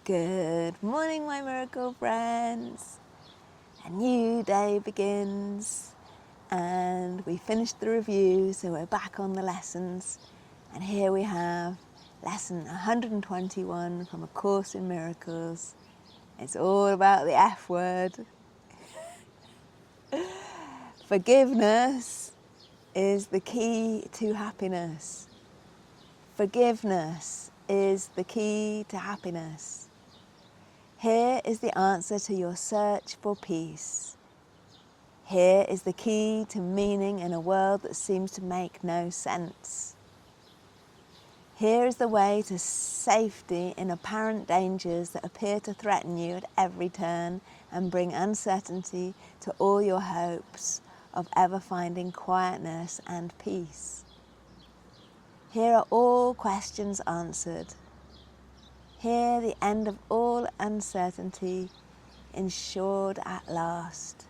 Good morning, my miracle friends. A new day begins and we finished the review, so we're back on the lessons. And here we have lesson 121 from A Course in Miracles. It's all about the F word. Forgiveness is the key to happiness. Forgiveness is the key to happiness. Here is the answer to your search for peace. Here is the key to meaning in a world that seems to make no sense. Here is the way to safety in apparent dangers that appear to threaten you at every turn and bring uncertainty to all your hopes of ever finding quietness and peace. Here are all questions answered. Here the end of all uncertainty ensured at last.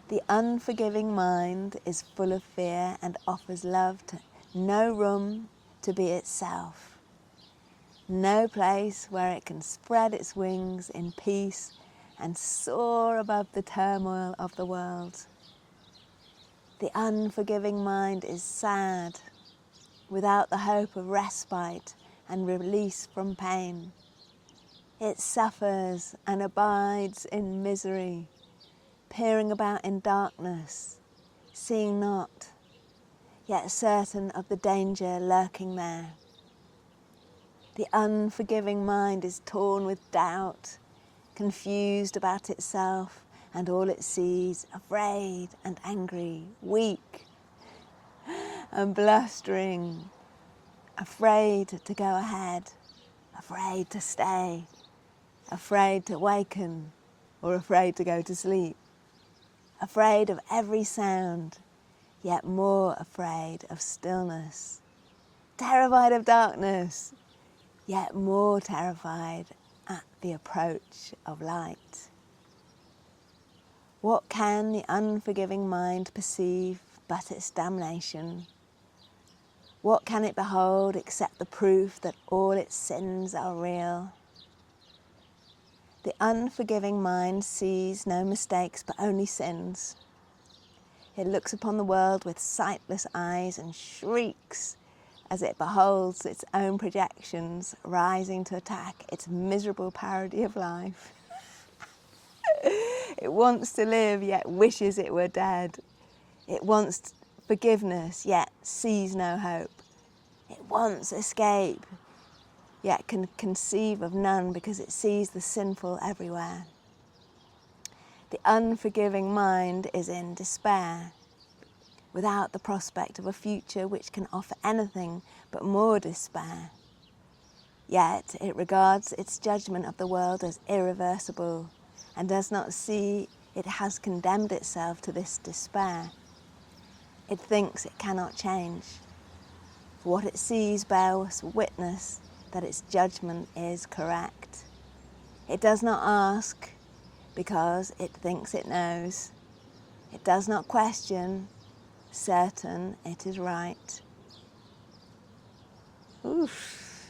The unforgiving mind is full of fear and offers love to no room to be itself, no place where it can spread its wings in peace and soar above the turmoil of the world. The unforgiving mind is sad, without the hope of respite and release from pain. It suffers and abides in misery, peering about in darkness, seeing not, yet certain of the danger lurking there. The unforgiving mind is torn with doubt, confused about itself and all it sees, afraid and angry, weak and blustering, afraid to go ahead, afraid to stay, afraid to waken or afraid to go to sleep, afraid of every sound, yet more afraid of stillness, terrified of darkness, yet more terrified at the approach of light. What can the unforgiving mind perceive but its damnation? What can it behold except the proof that all its sins are real? The unforgiving mind sees no mistakes but only sins. It looks upon the world with sightless eyes and shrieks as it beholds its own projections rising to attack its miserable parody of life. It wants to live, yet wishes it were dead. It wants forgiveness, yet sees no hope. It wants escape, yet can conceive of none because it sees the sinful everywhere. The unforgiving mind is in despair, without the prospect of a future which can offer anything but more despair. Yet it regards its judgment of the world as irreversible and does not see it has condemned itself to this despair. It thinks it cannot change. For what it sees bears witness that its judgment is correct. It does not ask because it thinks it knows. It does not question, certain it is right. Oof,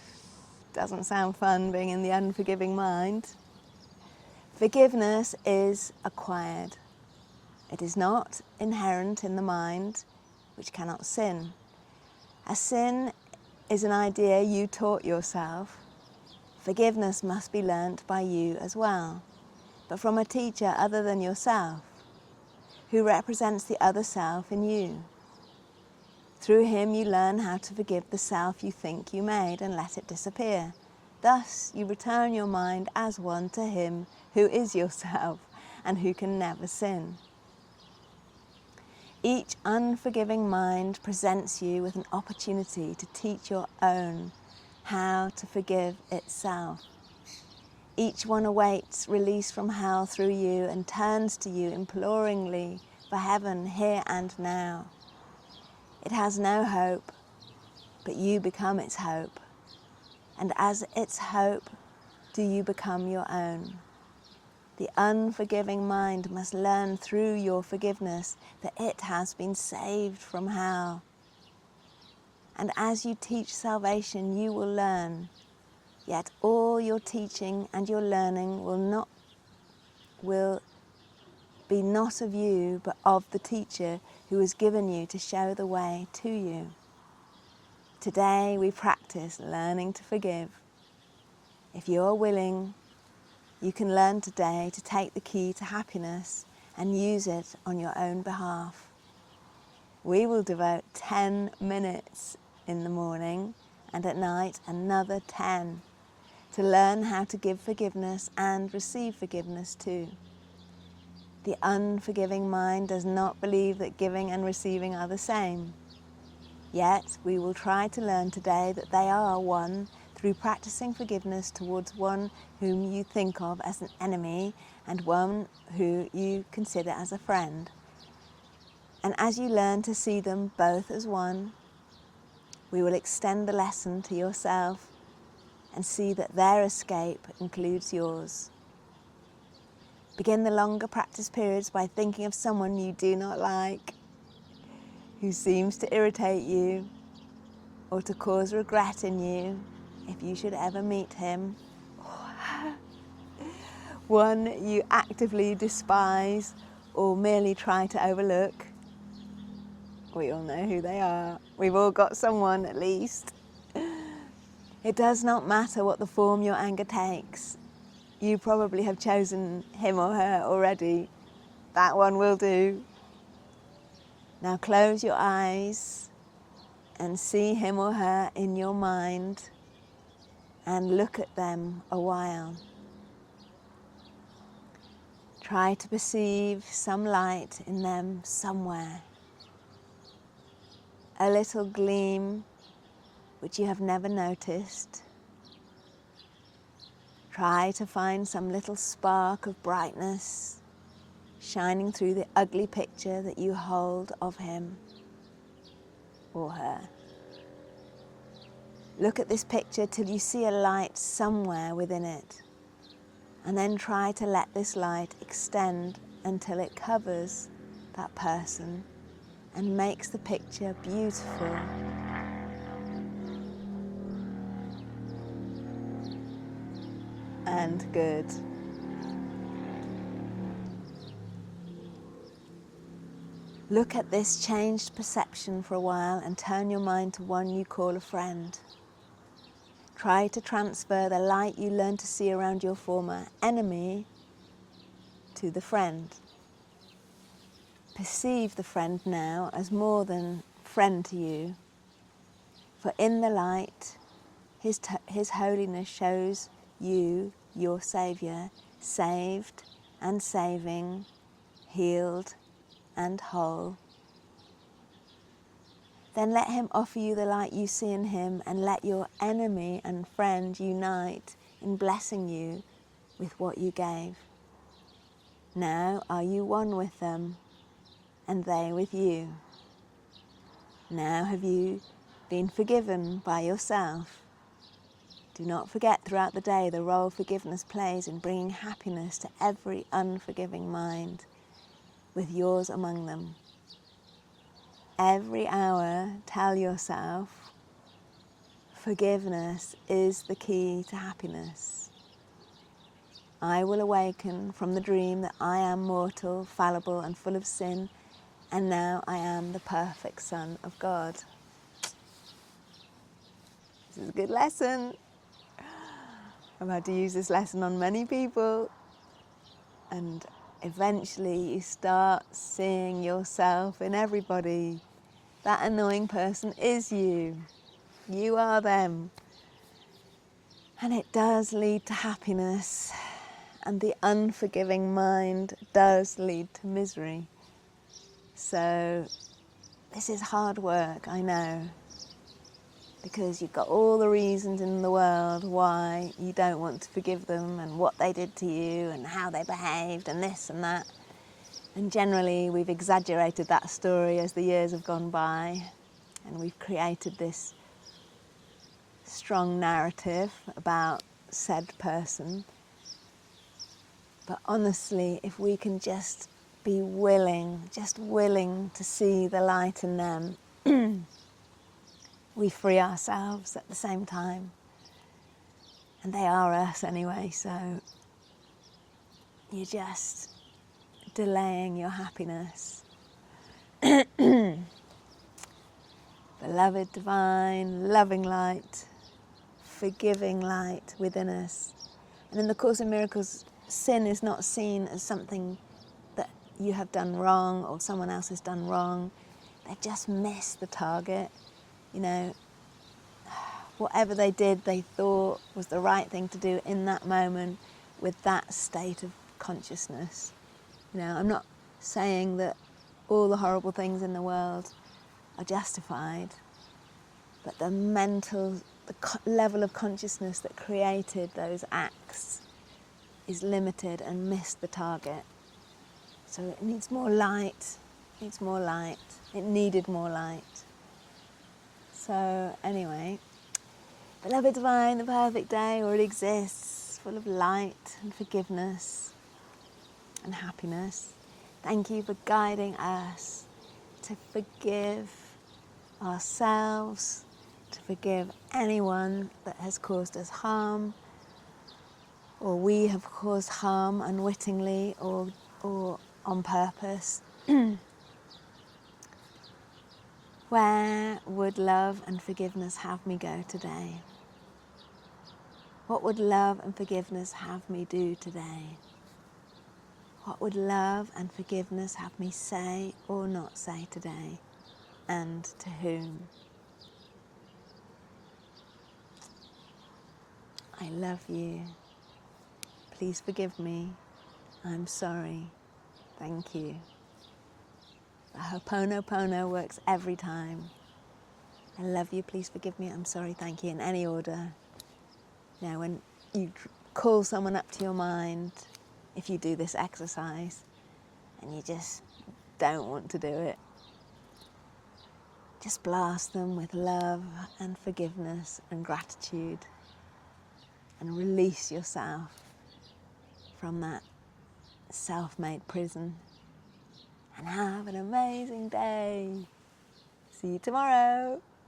doesn't sound fun being in the unforgiving mind. Forgiveness is acquired. It is not inherent in the mind, which cannot sin. A sin is an idea you taught yourself. Forgiveness must be learnt by you as well, but from a teacher other than yourself, who represents the other self in you. Through him you learn how to forgive the self you think you made and let it disappear. Thus you return your mind as one to him who is yourself and who can never sin. Each unforgiving mind presents you with an opportunity to teach your own how to forgive itself. Each one awaits release from hell through you and turns to you imploringly for heaven here and now. It has no hope, but you become its hope. And as its hope, do you become your own. The unforgiving mind must learn through your forgiveness that it has been saved from hell. And as you teach salvation, you will learn Yet all your teaching and your learning will be not of you, but of the teacher who has given you to show the way to you. Today we practice learning to forgive. If you are willing, you can learn today to take the key to happiness and use it on your own behalf. We will devote 10 minutes in the morning and at night another 10 to learn how to give forgiveness and receive forgiveness too. The unforgiving mind does not believe that giving and receiving are the same. Yet we will try to learn today that they are one through practicing forgiveness towards one whom you think of as an enemy and one who you consider as a friend. And as you learn to see them both as one, we will extend the lesson to yourself and see that their escape includes yours. Begin the longer practice periods by thinking of someone you do not like, who seems to irritate you or to cause regret in you if you should ever meet him. One you actively despise or merely try to overlook. We all know who they are. We've all got someone at least. It does not matter what the form your anger takes. You probably have chosen him or her already. That one will do. Now close your eyes and see him or her in your mind and look at them a while. Try to perceive some light in them somewhere. A little gleam which you have never noticed. Try to find some little spark of brightness shining through the ugly picture that you hold of him or her. Look at this picture till you see a light somewhere within it, and then try to let this light extend until it covers that person and makes the picture beautiful. And good. Look at this changed perception for a while and turn your mind to one you call a friend. Try to transfer the light you learned to see around your former enemy to the friend. Perceive the friend now as more than friend to you, for in the light, his holiness shows you, your Saviour, saved and saving, healed and whole. Then let him offer you the light you see in him, and let your enemy and friend unite in blessing you with what you gave. Now are you one with them, and they with you? Now have you been forgiven by yourself? Do not forget throughout the day the role forgiveness plays in bringing happiness to every unforgiving mind, with yours among them. Every hour, tell yourself, forgiveness is the key to happiness. I will awaken from the dream that I am mortal, fallible and full of sin, and now I am the perfect Son of God. This is a good lesson. I've had to use this lesson on many people, and eventually you start seeing yourself in everybody. That annoying person is you. You are them. And it does lead to happiness, and the unforgiving mind does lead to misery. So this is hard work, I know, because you've got all the reasons in the world why you don't want to forgive them, and what they did to you and how they behaved and this and that. And generally we've exaggerated that story as the years have gone by, and we've created this strong narrative about said person. But honestly, if we can just be willing to see the light in them, we free ourselves at the same time. And they are us anyway, so you're just delaying your happiness. Beloved, divine, loving light, forgiving light within us. And in the Course in Miracles, sin is not seen as something that you have done wrong or someone else has done wrong. They just missed the target. You know, whatever they did, they thought was the right thing to do in that moment with that state of consciousness. You know, I'm not saying that all the horrible things in the world are justified, but the level of consciousness that created those acts is limited and missed the target. So it needs more light, it needed more light. So anyway, beloved divine, the perfect day already exists, full of light and forgiveness and happiness. Thank you for guiding us to forgive ourselves, to forgive anyone that has caused us harm, or we have caused harm unwittingly or on purpose. Where would love and forgiveness have me go today? What would love and forgiveness have me do today? What would love and forgiveness have me say or not say today? And to whom? I love you. Please forgive me. I'm sorry. Thank you. The Ho'oponopono works every time. I love you, please forgive me, I'm sorry, thank you, in any order. Now, when you call someone up to your mind, if you do this exercise, and you just don't want to do it, just blast them with love and forgiveness and gratitude, and release yourself from that self-made prison. And have an amazing day. See you tomorrow.